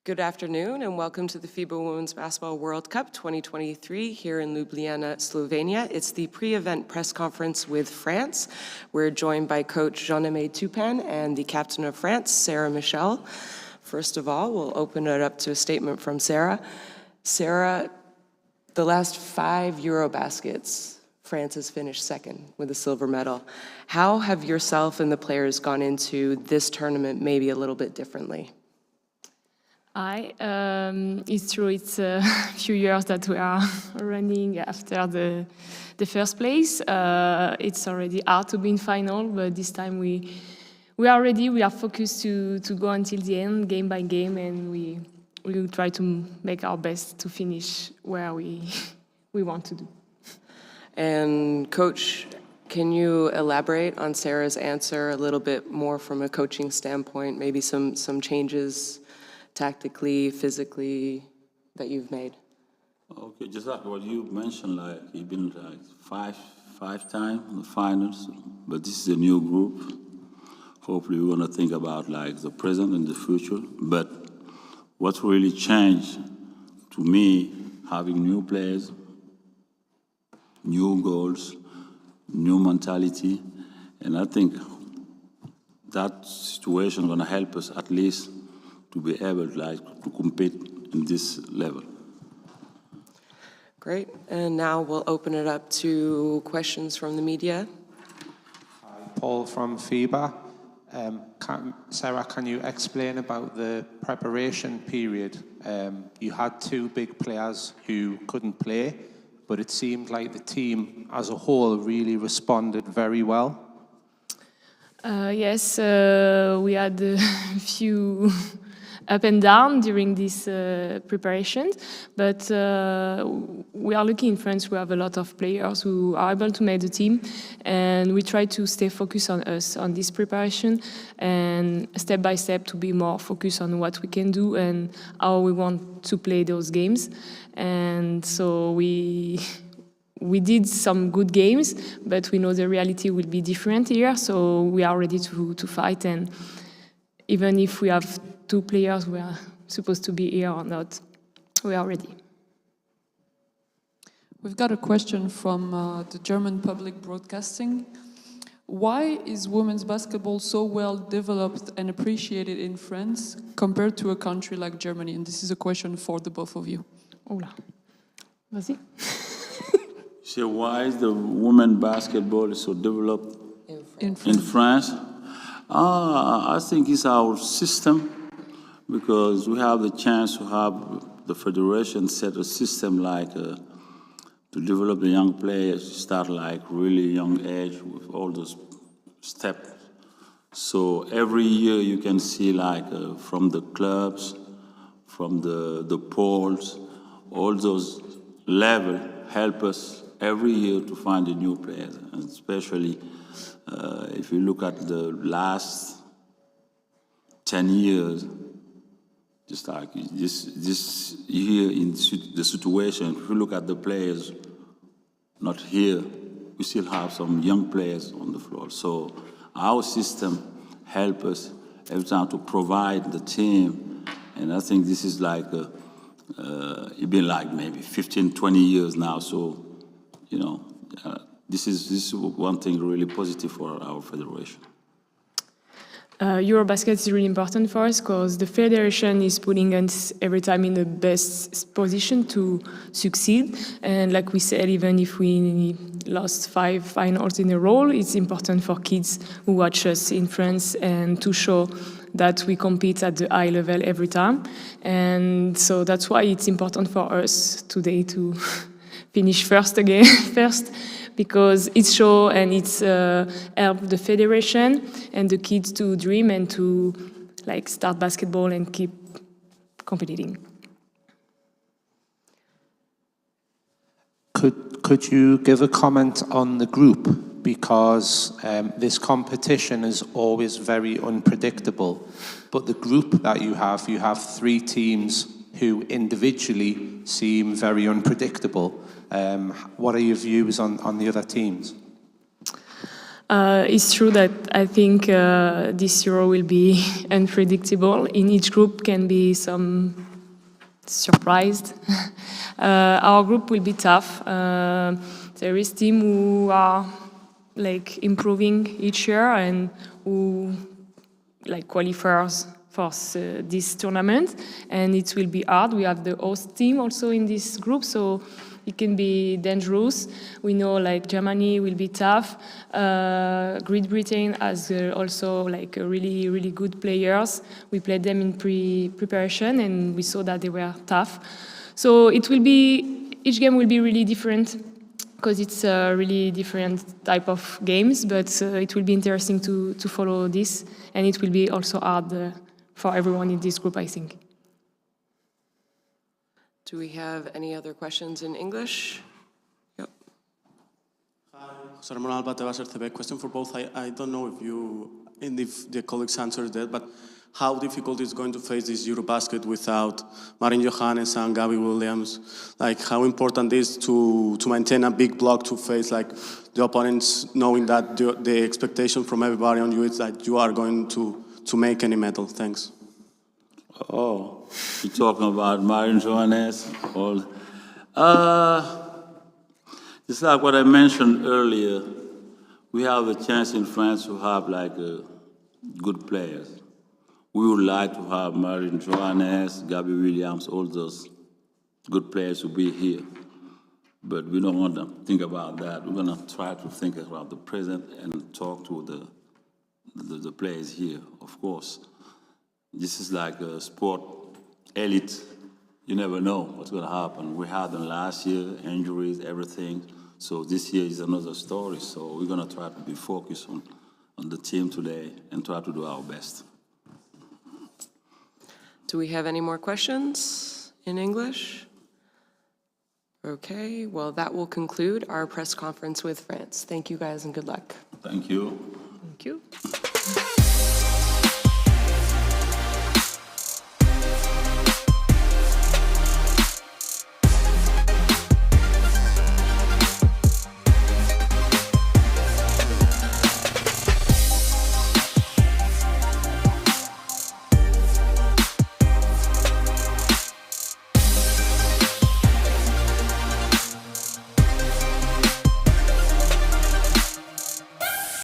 Good afternoon and welcome to the FIBA Women's Basketball World Cup 2023 here in Ljubljana, Slovenia. It's the pre-event press conference with France. We're joined by coach Jean-Aimé Toupin and the captain of France, Sarah Michel. First of all, we'll open it up to a statement from Sarah. Sarah, the last 5 EuroBaskets, France has finished second with a silver medal. How have yourself and the players gone into this tournament maybe a little bit differently? It's true, it's a few years that we are running after the first place. It's already hard to be in final, but this time we are ready, we are focused to go until the end, game by game, and we will try to make our best to finish where we want to do. And Coach, can you elaborate on Sarah's answer a little bit more from a coaching standpoint, maybe some changes tactically, physically, that you've made? Okay, just like what you mentioned, like you've been like five times in the finals, but this is a new group. Hopefully we're gonna think about like the present and the future. But what's really changed to me, having new players, new goals, new mentality, and I think that situation is gonna help us at least to be able to compete in this level. Great, and now we'll open it up to questions from the media. Hi, Paul from FIBA. Sarah, can you explain about the preparation period? You had 2 big players who couldn't play, but it seemed like the team as a whole really responded very well. Yes, we had a few up and down during this preparation, but we are lucky in France. We have a lot of players who are able to make the team, and we try to stay focused on us, on this preparation, and step by step to be more focused on what we can do and how we want to play those games. And so we did some good games, but we know the reality will be different here, so we are ready to fight. And even if we have 2 players who are supposed to be here or not, we are ready. We've got a question from the German public broadcasting. Why is women's basketball so well developed and appreciated in France compared to a country like Germany? And this is a question for the both of you. Oula, vas-y. So why is the women basketball so developed In France? I think it's our system, because we have the chance to have the federation set a system like to develop the young players, start like really young age with all those steps. So every year you can see like from the clubs, from the polls, all those levels help us every year to find a new player, and especially if you look at the last 10 years, just like this year in the situation, if you look at the players not here, we still have some young players on the floor. So our system helps us every time to provide the team, and I think this is like, it's been like maybe 15, 20 years now, so, you know, this is one thing really positive for our federation. EuroBasket is really important for us because the federation is putting us every time in the best position to succeed. And like we said, even if we lost 5 finals in a row, it's important for kids who watch us in France and to show that we compete at the high level every time. And so that's why it's important for us today to finish first again, because it shows and it's helped the federation and the kids to dream and to like start basketball and keep competing. Could you give a comment on the group? Because this competition is always very unpredictable, but the group that you have 3 teams who individually seem very unpredictable. What are your views on the other teams? It's true that I think this Euro will be unpredictable. In each group can be some surprised. Our group will be tough. There is team who are like improving each year and who like qualifiers for this tournament, and it will be hard. We have the host team also in this group, so it can be dangerous. We know like Germany will be tough. Great Britain has also like really, really good players. We played them in preparation and we saw that they were tough. So it will be, each game will be really different because it's a really different type of games, but it will be interesting to follow this, and it will be also hard for everyone in this group, I think. Do we have any other questions in English? Yep. Hi, José Ramón Alba, FIBA. Question for both. I don't know if the colleagues answered that, but how difficult is going to face this EuroBasket without Marin Johannes and Gabby Williams? Like, how important is to maintain a big block to face like the opponents, knowing that the expectation from everybody on you is that you are going to make any medal? Thanks. Oh, you're talking about Marin Johannes? It's like what I mentioned earlier. We have a chance in France to have like good players. We would like to have Marin Johannes, Gabby Williams, all those good players to be here. But we don't want to think about that. We're going to try to think about the present and talk to the players here, of course. This is like a sport elite. You never know what's going to happen. We had them last year, injuries, everything. So this year is another story. So we're going to try to be focused on the team today and try to do our best. Do we have any more questions in English? Okay, well, that will conclude our press conference with France. Thank you guys and good luck. Thank you. Thank you.